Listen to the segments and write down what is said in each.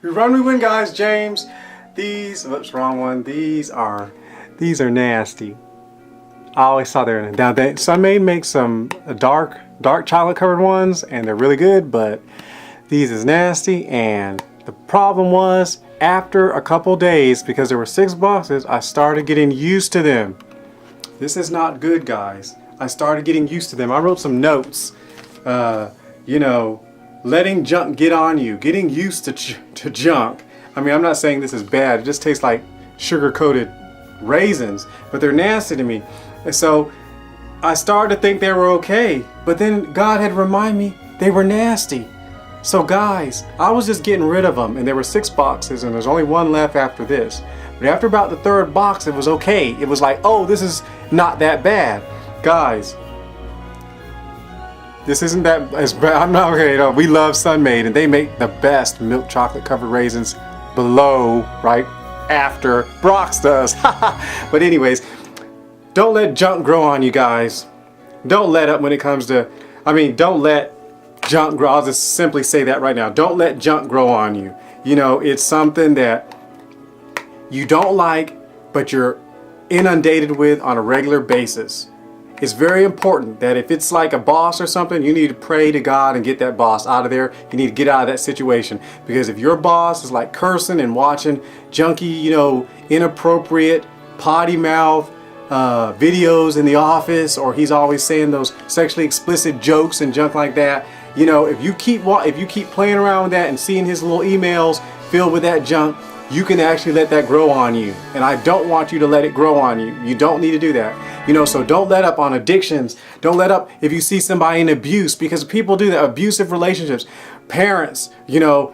You run, we win, guys. James. These, whoops, wrong one. These are nasty. I always saw there. Now, SUNMAID makes some dark chocolate covered ones, and they're really good. But these is nasty. And the problem was, after a couple days, because there were 6 boxes, I started getting used to them. This is not good, guys. I started getting used to them. I wrote some notes. You know, letting junk get on you, getting used to junk. I mean, I'm not saying this is bad. It just tastes like sugar-coated raisins, but they're nasty to me. And so I started to think they were okay, but then God had reminded me they were nasty. So guys, I was just getting rid of them, and there were 6 boxes, and there's only 1 left after this. But after about the 3rd box, it was okay. It was like, oh, this is not that bad. Guys, this isn't that as bad. I'm not okay. You know, we love SUNMAID, and they make the best milk chocolate covered raisins below, right after Brock's does. But anyways, don't let junk grow on you, guys. Don't let up when it comes to, don't let junk grow. I'll just simply say that right now. Don't let junk grow on you. You know, it's something that you don't like, but you're inundated with on a regular basis. It's very important that if it's like a boss or something, you need to pray to God and get that boss out of there. You need to get out of that situation. Because if your boss is like cursing and watching junky, you know, inappropriate, potty mouth videos in the office, or he's always saying those sexually explicit jokes and junk like that, you know, if you keep playing around with that and seeing his little emails filled with that junk, you can actually let that grow on you. And I don't want you to let it grow on you. You don't need to do that. You know, so don't let up on addictions. Don't let up if you see somebody in abuse, because people do that. Abusive relationships, parents, you know,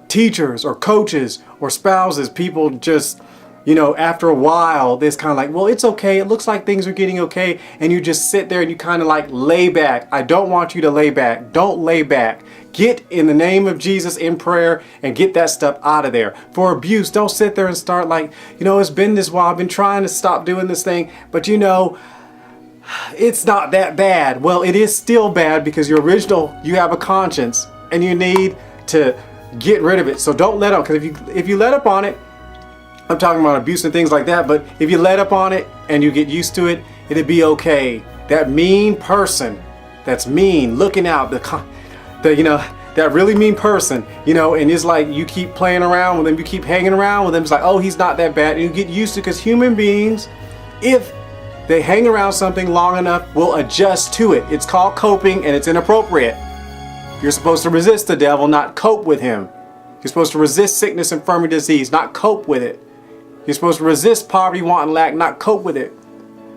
teachers or coaches or spouses, people just, you know, after a while, it's kind of like, well, it's okay. It looks like things are getting okay. And you just sit there and you kind of like lay back. I don't want you to lay back. Don't lay back. Get in the name of Jesus in prayer and get that stuff out of there. For abuse, don't sit there and start like, you know, it's been this while. I've been trying to stop doing this thing, but you know, it's not that bad. Well, it is still bad because you have a conscience and you need to get rid of it. So don't let up, because if you let up on it, I'm talking about abuse and things like that, but if you let up on it and you get used to it, it'll be okay. That mean person, that's mean, looking out, you know, that really mean person, you know, and it's like you keep playing around with them, you keep hanging around with them, it's like, oh, he's not that bad, and you get used to it, because human beings, if they hang around something long enough, will adjust to it. It's called coping, and it's inappropriate. You're supposed to resist the devil, not cope with him. You're supposed to resist sickness, infirmity, disease, not cope with it. You're supposed to resist poverty, want, and lack, not cope with it.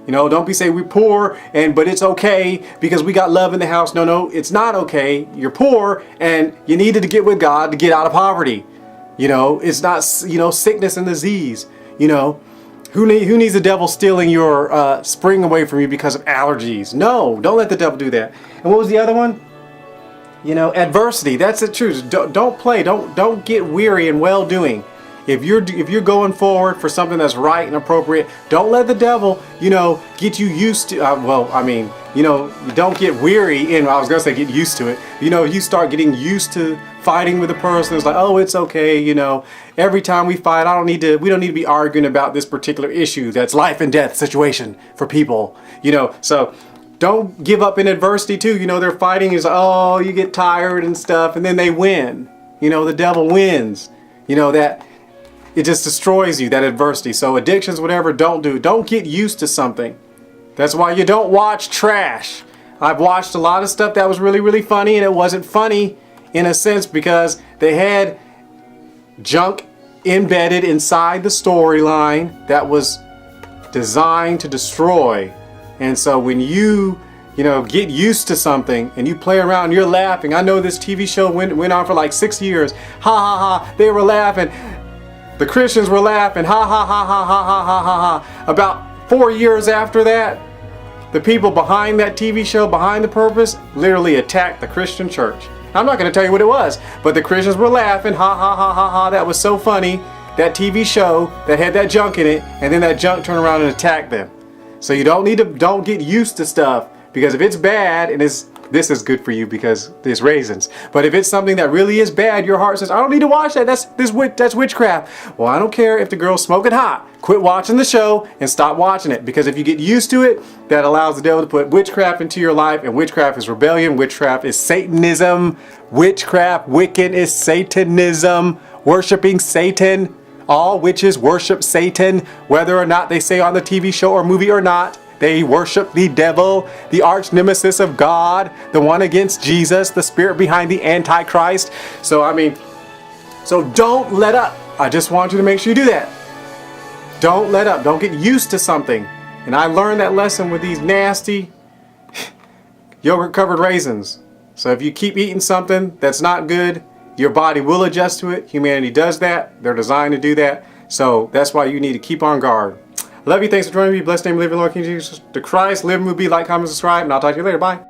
You know, don't be saying we're poor but it's okay because we got love in the house. No, it's not okay. You're poor and you needed to get with God to get out of poverty. You know, it's not, you know, sickness and disease. You know, who needs the devil stealing your spring away from you because of allergies? No, don't let the devil do that. And what was the other one? You know, adversity. That's the truth. Don't play. Don't get weary in well-doing. If you're going forward for something that's right and appropriate, don't let the devil, you know, get you used to, you know, don't get weary in, I was going to say get used to it. You know, you start getting used to fighting with a person. It's like, oh, it's okay, you know, every time we fight, we don't need to be arguing about this particular issue that's life and death situation for people, you know. So don't give up in adversity too. You know, they're fighting, is oh, you get tired and stuff, and then they win. You know, the devil wins. You know, that it just destroys you, that adversity. So addictions, whatever, don't get used to something. That's why you don't watch trash. I've watched a lot of stuff that was really, really funny, and it wasn't funny in a sense because they had junk embedded inside the storyline that was designed to destroy. And so when you know, get used to something and you play around, you're laughing. I know this TV show went on for like 6 years. Ha ha ha, they were laughing. The Christians were laughing, ha ha ha ha ha ha ha ha ha. About 4 years after that, the people behind that TV show, behind the purpose, literally attacked the Christian church. I'm not going to tell you what it was, but the Christians were laughing, ha ha ha ha ha. That was so funny. That TV show that had that junk in it, and then that junk turned around and attacked them. So you don't get used to stuff, because if it's bad and it's this is good for you because there's raisins. But if it's something that really is bad, your heart says, I don't need to watch that. That's witchcraft. Well, I don't care if the girl's smoking hot. Quit watching the show and stop watching it, because if you get used to it, that allows the devil to put witchcraft into your life, and witchcraft is rebellion. Witchcraft is Satanism. Witchcraft, Wiccan is Satanism. Worshipping Satan. All witches worship Satan, whether or not they say on the TV show or movie or not. They worship the devil, the arch nemesis of God, the one against Jesus, the spirit behind the Antichrist. So don't let up. I just want you to make sure you do that. Don't let up. Don't get used to something. And I learned that lesson with these nasty yogurt covered raisins. So if you keep eating something that's not good, your body will adjust to it. Humanity does that. They're designed to do that. So that's why you need to keep on guard. I love you. Thanks for joining me. Blessed name, live, Lord, King Jesus, to Christ. Live, move, be, like, comment, subscribe, and I'll talk to you later. Bye.